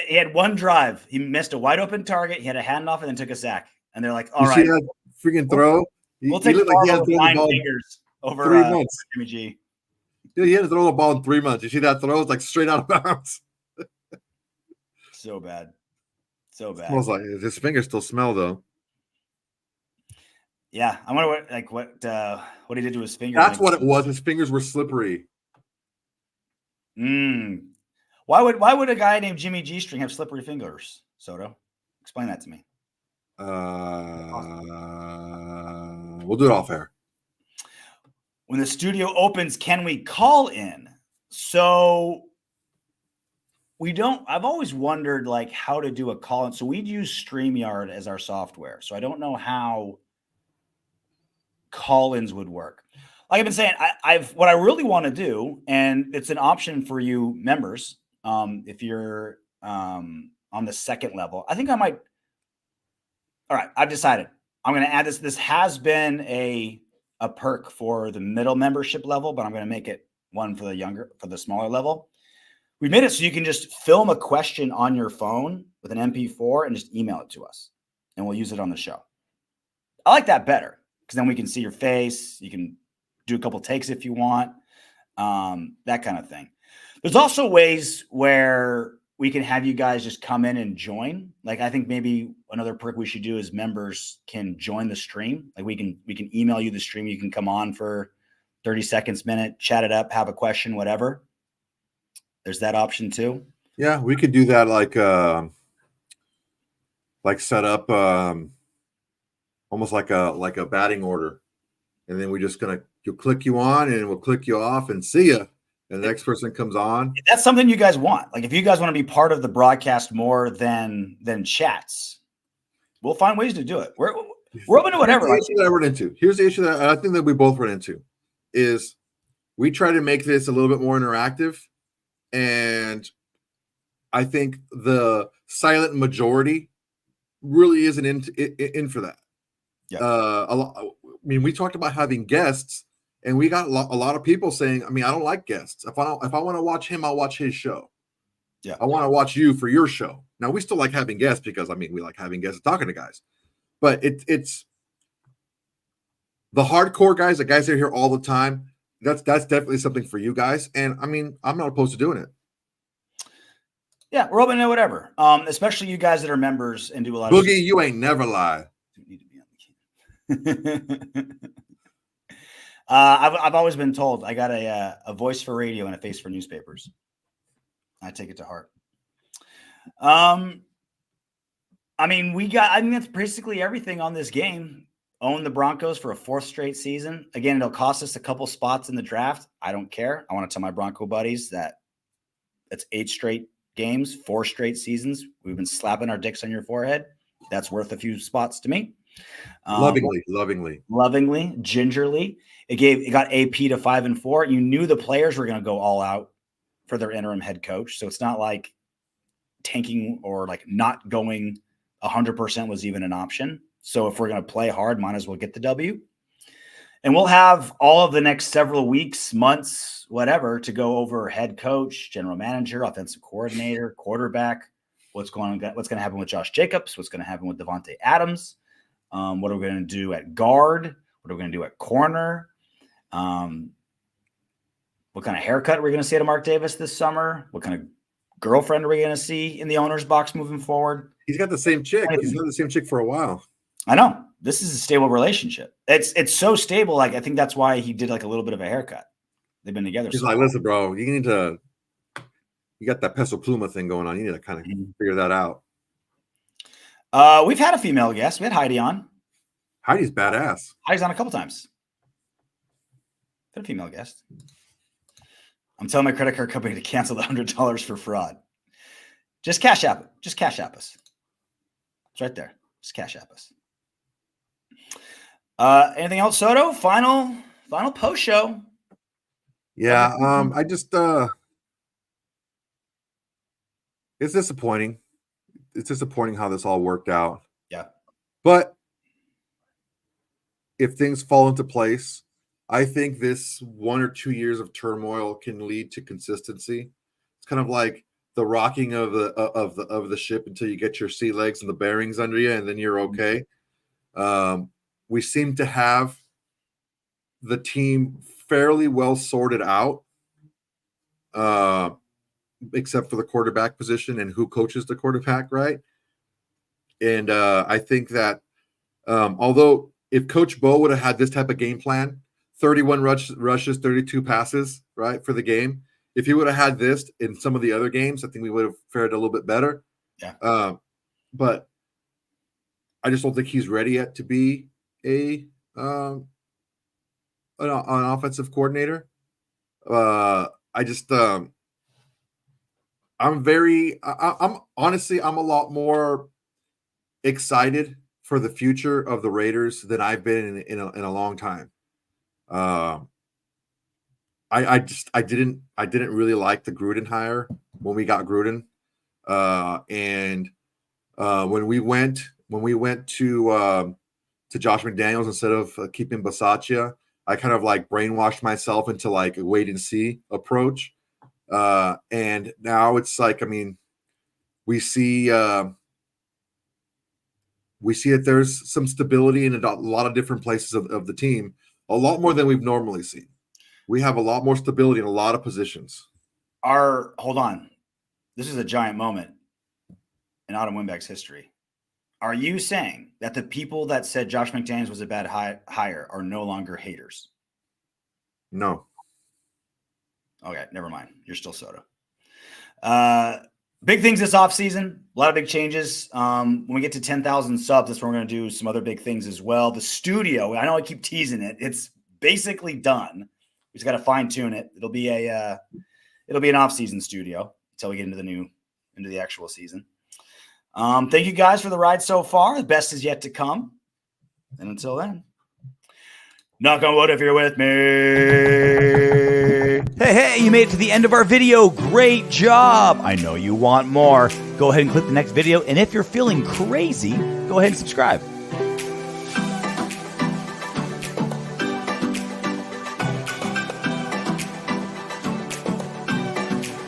A: he had one drive. He missed a wide open target. He had a handoff and then took a sack. And they're like, all right.
B: See that freaking throw?
A: We'll take
B: he
A: like
B: had
A: 9 fingers over
B: 3 months.
A: Jimmy G.
B: Dude, he had to throw the ball in 3 months. You see that throw? It's like straight out of bounds.
A: So bad. So bad.
B: Smells like his fingers still smell, though.
A: Yeah. I wonder what he did to his finger.
B: That's what it was. His fingers were slippery.
A: Why would a guy named Jimmy G String have slippery fingers, Soto? Explain that to me.
B: We'll do it off air.
A: When the studio opens, can we call in? So I've always wondered how to do a call in. So we'd use StreamYard as our software. So I don't know how call-ins would work. Like I've been saying, what I really want to do, and it's an option for you members, if you're on the second level. I think I might. All right, I've decided. I'm going to add this. This has been a perk for the middle membership level, but I'm going to make it one for the smaller level. We made it so you can just film a question on your phone with an MP4 and just email it to us, and we'll use it on the show. I like that better because then we can see your face. You can do a couple takes if you want, that kind of thing. There's also ways where we can have you guys just come in and join. I think maybe another perk we should do is members can join the stream. We can email you the stream. You can come on for 30 seconds, minute, chat it up, have a question, whatever. There's that option too.
B: Yeah, we could do that. Set up almost like a batting order, and then we're just you'll click you on and we'll click you off and see ya. And the next person comes on.
A: If that's something you guys want. If you guys want to be part of the broadcast more than chats, we'll find ways to do it. We're open to whatever.
B: Here's the issue that I run into. Here's the issue that I think that we both run into is we try to make this a little bit more interactive. And I think the silent majority really isn't in for that. Yeah. We talked about having guests, and we got a lot of people saying, I don't like guests. If I want to watch him, I'll watch his show. Yeah. I want to watch you for your show. Now, we still like having guests because, we like having guests and talking to guys. But it's the hardcore guys, the guys that are here all the time. That's definitely something for you guys. And, I'm not opposed to doing it.
A: Yeah, we're open to whatever. Especially you guys that are members and do a lot
B: of Boogie, you ain't never lie.
A: I've always been told I got a voice for radio and a face for newspapers. I take it to heart. I think that's basically everything on this game. own the Broncos for a 4th straight season. Again, it'll cost us a couple spots in the draft. I don't care. I want to tell my Bronco buddies that it's 8 straight games, 4 straight seasons. We've been slapping our dicks on your forehead. That's worth a few spots to me. Lovingly, gingerly. It got AP to 5-4. You knew the players were going to go all out for their interim head coach. So it's not like tanking or like not going 100% was even an option. So if we're going to play hard, might as well get the W. And we'll have all of the next several weeks, months, whatever, to go over head coach, general manager, offensive coordinator, quarterback, what's going to happen with Josh Jacobs, what's going to happen with Davante Adams, what are we going to do at guard, what are we going to do at corner, what kind of haircut are we going to see to Mark Davis this summer, what kind of girlfriend are we going to see in the owner's box moving forward.
B: He's got the same chick. He's had the same chick for a while.
A: I know. This is a stable relationship. It's so stable. Like, I think that's why he did like a little bit of a haircut. They've been together.
B: He's like, listen, bro, you got that Peso Pluma thing going on. You need to kind of figure that out.
A: We've had a female guest. We had Heidi on.
B: Heidi's badass.
A: Heidi's on a couple times. Had a female guest. I'm telling my credit card company to cancel the $100 for fraud. Just cash app it. Just cash app us. It's right there. Just cash app us. Anything else, Soto? Final post show.
B: Yeah. I just it's disappointing. It's disappointing how this all worked out.
A: Yeah.
B: But if things fall into place, I think this 1 or 2 years of turmoil can lead to consistency. It's kind of like the rocking of the ship until you get your sea legs and the bearings under you, and then you're okay. We seem to have the team fairly well sorted out, except for the quarterback position and who coaches the quarterback, right? And I think that although if Coach Bo would have had this type of game plan, 31 rushes, 32 passes, right, for the game, if he would have had this in some of the other games, I think we would have fared a little bit better.
A: Yeah.
B: But I just don't think he's ready yet to be an offensive coordinator. I'm honestly, I'm a lot more excited for the future of the Raiders than I've been in a long time. I didn't really like the Gruden hire when we got Gruden. And when we went to Josh McDaniels instead of keeping Bisaccia, I kind of like brainwashed myself into like a wait and see approach. And now it's like, I mean, we see that there's some stability in a lot of different places of the team, a lot more than we've normally seen. We have a lot more stability in a lot of positions.
A: Hold on. This is a giant moment in Autumn Windbags history. Are you saying that the people that said Josh McDaniels was a bad hire are no longer haters?
B: No.
A: Okay, never mind. You're still Soto. Big things this offseason. A lot of big changes. When we get to 10,000 subs, that's when we're going to do some other big things as well. The studio, I know I keep teasing it. It's basically done. We just got to fine tune it. It'll be an off-season studio until we get into the actual season. Thank you guys for the ride so far. The best is yet to come. And until then, knock on wood if you're with me. Hey, you made it to the end of our video. Great job. I know you want more. Go ahead and click the next video. And if you're feeling crazy, go ahead and subscribe.